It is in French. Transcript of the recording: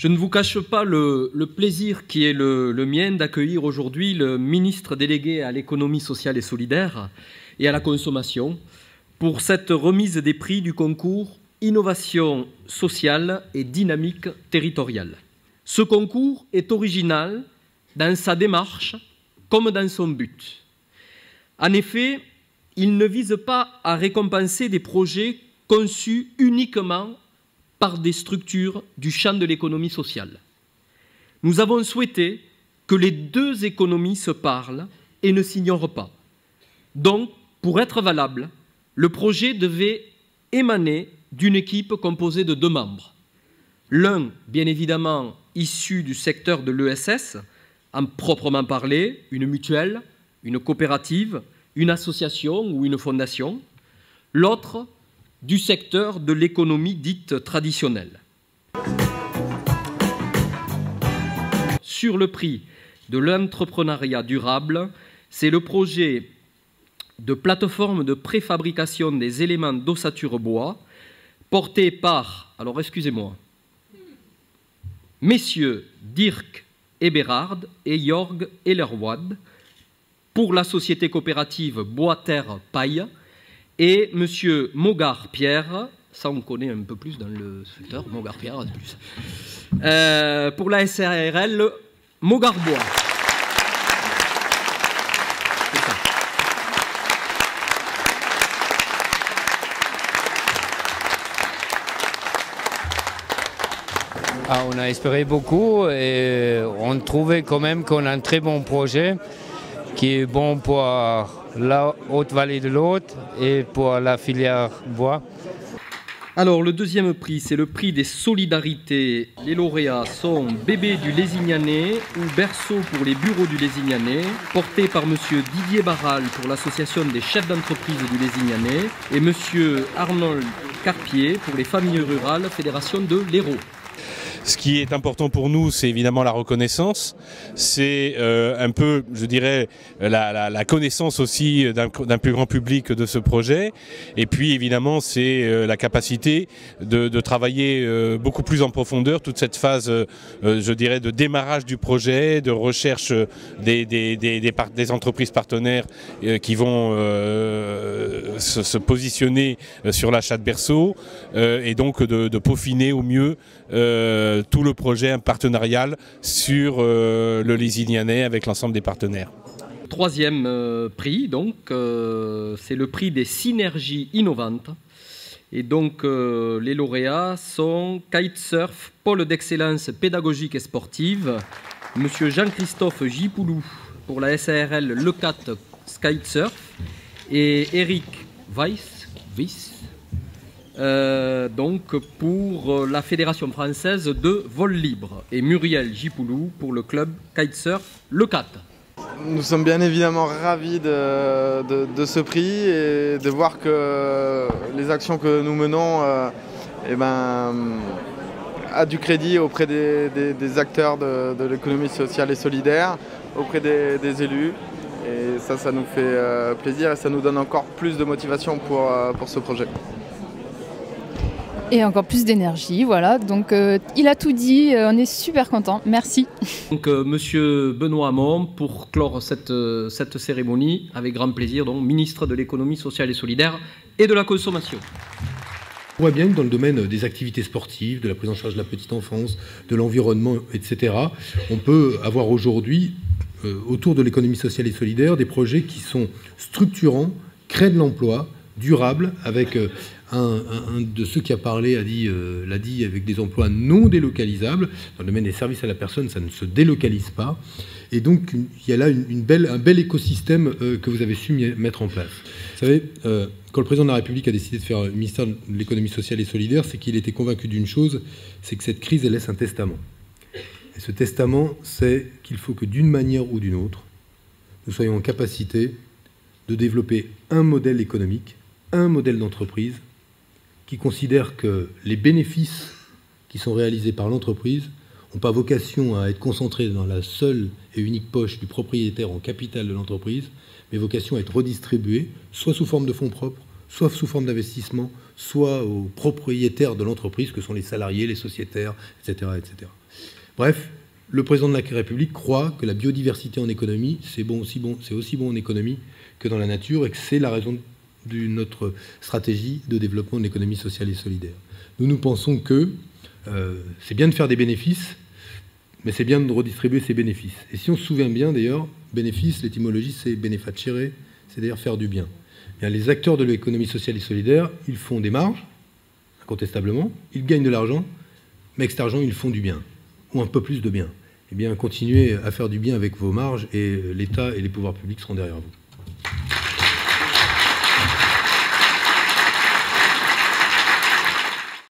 Je ne vous cache pas le plaisir qui est le mien d'accueillir aujourd'hui le ministre délégué à l'économie sociale et solidaire et à la consommation pour cette remise des prix du concours Innovation sociale et dynamique territoriale. Ce concours est original dans sa démarche comme dans son but. En effet, il ne vise pas à récompenser des projets conçus uniquement par des structures du champ de l'économie sociale. Nous avons souhaité que les deux économies se parlent et ne s'ignorent pas. Donc, pour être valable, le projet devait émaner d'une équipe composée de 2 membres. L'un, bien évidemment, issu du secteur de l'ESS, en proprement parler, une mutuelle, une coopérative, une association ou une fondation. L'autre, du secteur de l'économie dite traditionnelle. Sur le prix de l'entrepreneuriat durable, c'est le projet de plateforme de préfabrication des éléments d'ossature bois porté par, alors excusez-moi, messieurs Dirk Eberhard et Jörg Ellerwad pour la société coopérative Bois-Terre Paille et monsieur Mogard-Pierre, ça on connaît un peu plus dans le secteur, Mogard-Pierre, plus. Pour la SARL Mogard-Bois. Ah, on a espéré beaucoup et on trouvait quand même qu'on a un très bon projet qui est bon pour la Haute-Vallée de l'Aude et pour la filière bois. Alors, le deuxième prix, c'est le prix des solidarités. Les lauréats sont Bébé du Lézignanais ou Berceau pour les bureaux du Lézignanais, porté par M. Didier Barral pour l'association des chefs d'entreprise du Lézignanais et M. Arnold Carpier pour les familles rurales, fédération de l'Hérault. Ce qui est important pour nous, c'est évidemment la reconnaissance, c'est un peu, je dirais, la connaissance aussi d'un plus grand public de ce projet. Et puis évidemment, c'est la capacité de travailler beaucoup plus en profondeur toute cette phase, je dirais, de démarrage du projet, de recherche des entreprises partenaires qui vont se positionner sur l'achat de berceaux et donc de peaufiner au mieux tout le projet partenarial sur le Lézignanais avec l'ensemble des partenaires. Troisième prix, donc, c'est le prix des synergies innovantes. Et donc, les lauréats sont Kitesurf, pôle d'excellence pédagogique et sportive, Monsieur Jean-Christophe Gipoulou pour la SARL Lecat Kitesurf et Eric Weiss donc pour la Fédération française de vol libre et Muriel Gipoulou pour le club kitesurf Lecat. Nous sommes bien évidemment ravis de ce prix et de voir que les actions que nous menons a du crédit auprès des acteurs de l'économie sociale et solidaire, auprès des élus. Et ça nous fait plaisir et ça nous donne encore plus de motivation pour ce projet. Et encore plus d'énergie, voilà. Donc il a tout dit, on est super contents. Merci. Donc Monsieur Benoît Hamon pour clore cette cérémonie, avec grand plaisir, donc ministre de l'économie sociale et solidaire et de la consommation. On voit bien que dans le domaine des activités sportives, de la prise en charge de la petite enfance, de l'environnement, etc., on peut avoir aujourd'hui, autour de l'économie sociale et solidaire, des projets qui sont structurants, créent de l'emploi, durables, avec un de ceux qui a parlé l'a dit avec des emplois non délocalisables. Dans le domaine des services à la personne, ça ne se délocalise pas. Et donc, il y a là un bel écosystème que vous avez su mettre en place. Vous savez, quand le président de la République a décidé de faire le ministère de l'économie sociale et solidaire, c'est qu'il était convaincu d'une chose, c'est que cette crise, elle laisse un testament. Et ce testament, c'est qu'il faut que d'une manière ou d'une autre, nous soyons en capacité de développer un modèle économique, un modèle d'entreprise qui considère que les bénéfices qui sont réalisés par l'entreprise n'ont pas vocation à être concentrés dans la seule et unique poche du propriétaire en capital de l'entreprise, mais vocation à être redistribués, soit sous forme de fonds propres, soit sous forme d'investissement, soit aux propriétaires de l'entreprise, que sont les salariés, les sociétaires, etc., etc. Bref, le président de la République croit que la biodiversité en économie, c'est aussi bon en économie que dans la nature, et que c'est la raison de notre stratégie de développement de l'économie sociale et solidaire. Nous pensons que c'est bien de faire des bénéfices, mais c'est bien de redistribuer ces bénéfices. Et si on se souvient bien, d'ailleurs, bénéfice, l'étymologie, c'est benefacere, c'est-à-dire faire du bien. Bien, les acteurs de l'économie sociale et solidaire, ils font des marges, incontestablement, ils gagnent de l'argent, mais avec cet argent, ils font du bien, ou un peu plus de bien. Eh bien, continuez à faire du bien avec vos marges, et l'État et les pouvoirs publics seront derrière vous.